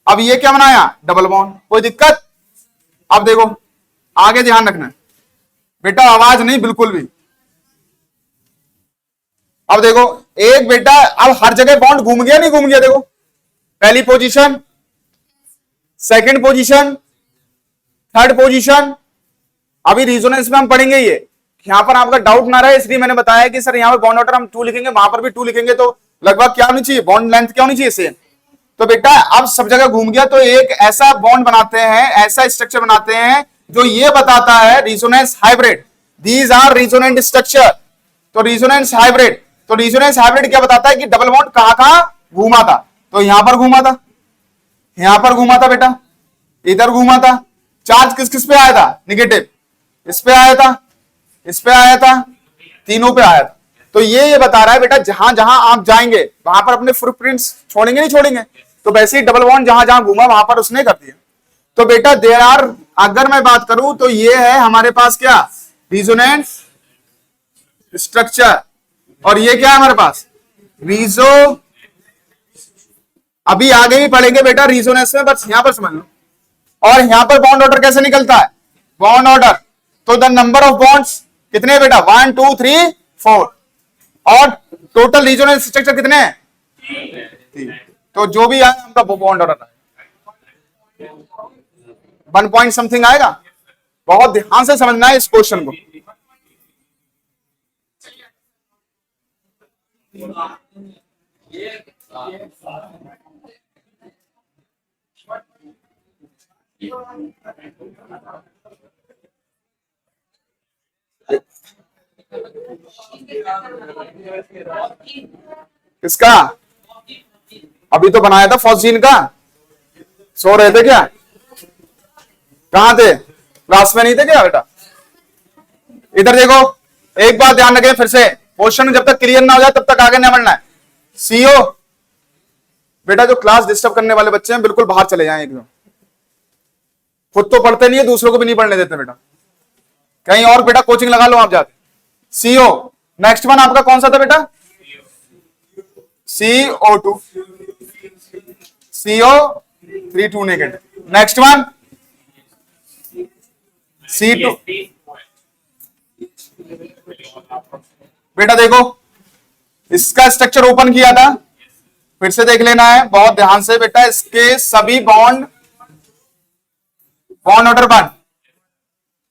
अब ये क्या बनाया, डबल बॉन्ड, कोई दिक्कत? अब देखो आगे ध्यान रखना बेटा, आवाज नहीं बिल्कुल भी। अब देखो एक बेटा, अब हर जगह बॉन्ड घूम गया नहीं घूम गया, देखो पहली position, second position, third position. अभी रेजोनेंस में हम पढ़ेंगे ये, यहां पर आपका डाउट ना रहे इसलिए मैंने बताया कि सर यहां पर बॉन्ड ऑर्डर हम 2 लिखेंगे, वहां पर भी 2 लिखेंगे, तो लगभग क्या होनी चाहिए, बॉन्ड लेंथ क्या होनी चाहिए सेम। तो बेटा अब सब जगह घूम गया, तो एक ऐसा बॉन्ड बनाते हैं, ऐसा स्ट्रक्चर बनाते हैं जो ये बताता है resonance hybrid, these are resonant structure. तो रेजोनेंस हाइब्रिड, तो रेजोनेंस हाइब्रिड क्या बताता है कि डबल बॉन्ड कहां कहां घूमा था, तो यहां पर घूमा था, यहां पर घूमा था बेटा, इधर घूमा था। चार्ज किस किस पे आया था, निगेटिव, इस पे आया था, इस पे आया था, तीनों पे आया था। तो ये बता रहा है बेटा जहां जहां आप जाएंगे वहां पर अपने फुटप्रिंट्स छोड़ेंगे नहीं छोड़ेंगे, तो वैसे ही डबल बॉन्ड जहां जहां घूमा वहां पर उसने कर दिया। तो बेटा देयर आर, अगर मैं बात करूं तो ये है हमारे पास क्या, रेजोनेंस स्ट्रक्चर, और ये क्या है हमारे पास, रीजो। अभी आगे भी पढ़ेंगे बेटा रेजोनेंस में, बस यहां पर समझ लो। और यहां पर बॉन्ड ऑर्डर कैसे निकलता है, बॉन्ड ऑर्डर, तो द नंबर ऑफ बॉन्ड्स कितने बेटा, 1 2 3 4, और टोटल रेजोनेंस स्ट्रक्चर कितने हैं, 3। तो जो भी आए उनका बॉन्ड ऑर्डर आएगा, 1 पॉइंट समथिंग आएगा। बहुत ध्यान से समझना है इस क्वेश्चन को। किसका, अभी तो बनाया था फॉस्जीन का, सो रहे थे क्या, कहां थे, क्लास में नहीं थे क्या बेटा? इधर देखो, एक बात ध्यान रखें फिर से, क्वेश्चन जब तक क्लियर ना हो जाए तब तक आगे नहीं बढ़ना है। सीओ बेटा, जो क्लास डिस्टर्ब करने वाले बच्चे हैं बिल्कुल बाहर चले जाएं एकदम, खुद तो पढ़ते नहीं है, दूसरों को भी नहीं पढ़ने देते बेटा, कहीं और बेटा कोचिंग लगा लो आप जाके। सीओ, नेक्स्ट वन आपका कौन सा था बेटा, CO2, CO3 2 negative. Next one C2। बेटा देखो इसका स्ट्रक्चर ओपन किया था, फिर से देख लेना है बहुत ध्यान से बेटा, इसके सभी बॉन्ड ऑर्डर 1,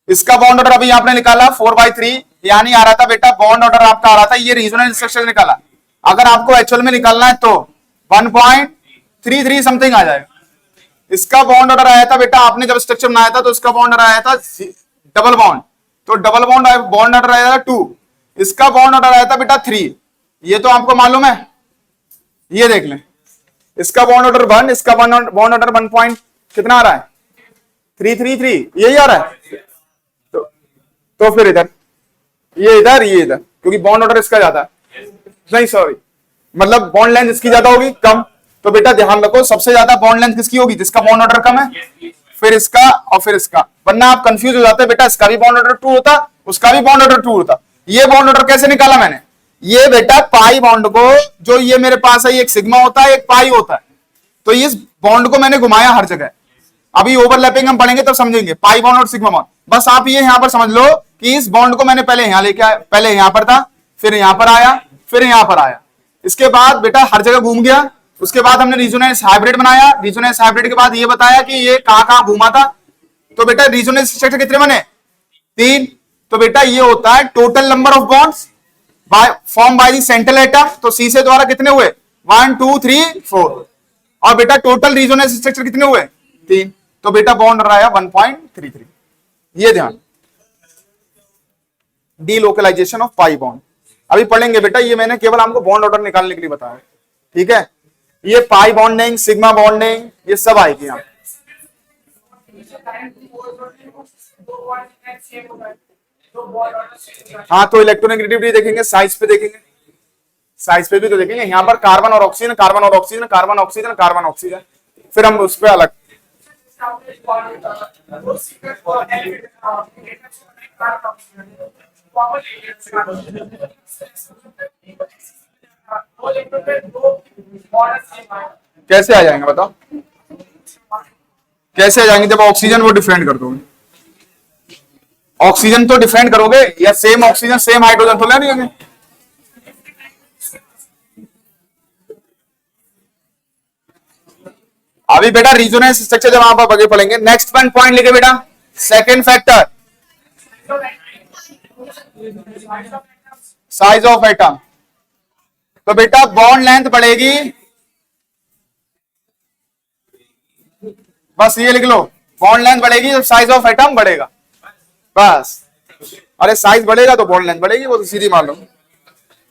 इसका बॉन्ड ऑर्डर अभी आपने निकाला 4/3, यानी आ रहा था बेटा बॉन्ड ऑर्डर आपका आ रहा था, ये रीजनल स्ट्रक्चर निकाला। अगर आपको एक्चुअल में निकालना है तो 1.33 समथिंग आ जाएगा। इसका बॉन्ड ऑर्डर आया था बेटा, आपने जब स्ट्रक्चर बनाया था तो इसका बॉन्ड ऑर्डर आया था डबल बॉन्ड, तो डबल बॉन्ड ऑर्डर आया था 2, इसका बॉन्ड ऑर्डर आया था बेटा 3, ये तो आपको मालूम है, ये देख लें। इसका बॉन्ड ऑर्डर 1, इसका बॉन्ड ऑर्डर 1 पॉइंट कितना आ रहा है, 333, यही आ रहा है। तो फिर इधर ये इधर, क्योंकि बॉन्ड ऑर्डर इसका ज्यादा है, नहीं सॉरी, मतलब बॉन्ड लेंथ इसकी ज्यादा होगी कम। तो बेटा ध्यान रखो सबसे ज्यादा बॉन्ड लेंथ किसकी होगी, जिसका बॉन्ड ऑर्डर कम है, फिर इसका और फिर इसका, वरना आप कंफ्यूज हो जाते हैं बेटा, इसका भी बॉन्ड ऑर्डर ट्रू होता, उसका भी बॉन्ड ऑर्डर ट्रू होता। ये बॉन्ड ऑर्डर कैसे निकाला मैंने, ये बेटा पाई बॉन्ड को, जो ये मेरे पास है, एक सिग्मा होता है एक पाई होता है, तो इस बॉन्ड को मैंने घुमाया हर जगह। अभी ओवरलैपिंग हम पढ़ेंगे तो समझेंगे, पाई बॉन्ड और सिग्मा बॉन्ड। बस आप ये यहां पर समझ लो कि इस बॉन्ड को मैंने पहले यहां लेके आया, पहले यहां पर था, फिर यहां पर आया, फिर यहां पर आया, इसके बाद बेटा हर जगह घूम गया। उसके बाद हमने रिजोनेंस हाइब्रिड बनाया, रिजोनेंस हाइब्रिड के बाद ये बताया कि ये कहां कहां घूमा था। तो बेटा रिजोनेंस स्ट्रक्चर कितने बने, 3। तो बेटा ये होता है total number of bonds form by the central atom. तो सी से द्वारा कितने हुए, 1 2 3 4। और बेटा टोटल रिजोनेंस स्ट्रक्चर कितने हुए, 3। तो बेटा बॉन्ड रहा 1.33। ये ध्यान, डीलोकलाइजेशन ऑफ पाई बॉन्ड अभी पढ़ेंगे बेटा, ये मैंने केवल आपको बॉन्ड ऑर्डर निकालने के लिए बताया, ठीक है। ये पाई बॉन्डिंग, सिग्मा बॉन्डिंग, ये सब आएगी यहाँ। हाँ, तो इलेक्ट्रोनेगेटिविटी देखेंगे, साइज पे देखेंगे, साइज पे भी तो देखेंगे। यहाँ पर कार्बन और ऑक्सीजन, कार्बन और oxygen, carbon oxygen, carbon oxygen, फिर हम उस पर अलग। कैसे आ जाएंगे बताओ, कैसे आ जाएंगे जब ऑक्सीजन वो डिफरेंट कर दोगे। ऑक्सीजन तो डिफरेंट करोगे, या सेम ऑक्सीजन सेम हाइड्रोजन तो ले नहीं होंगे। अभी बेटा रिजोनेंस स्ट्रक्चर जब आप आगे पढ़ेंगे, नेक्स्ट वन पॉइंट लिखे बेटा, second factor size of atom. तो बेटा बॉन्ड लेंथ बढ़ेगी, बस ये लिख लो, बॉन्ड लेंथ बढ़ेगी जब साइज ऑफ एटम बढ़ेगा, बस। अरे साइज बढ़ेगा तो बॉन्ड लेंथ बढ़ेगी, वो तो सीधी मान लो।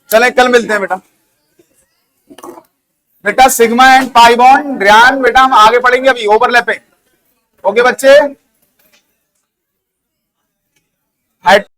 चले कल मिलते हैं बेटा। बेटा सिग्मा एंड पाई बॉन्ड ध्यान बेटा हम आगे पढ़ेंगे, अभी ओवरलैपिंग। ओके बच्चे।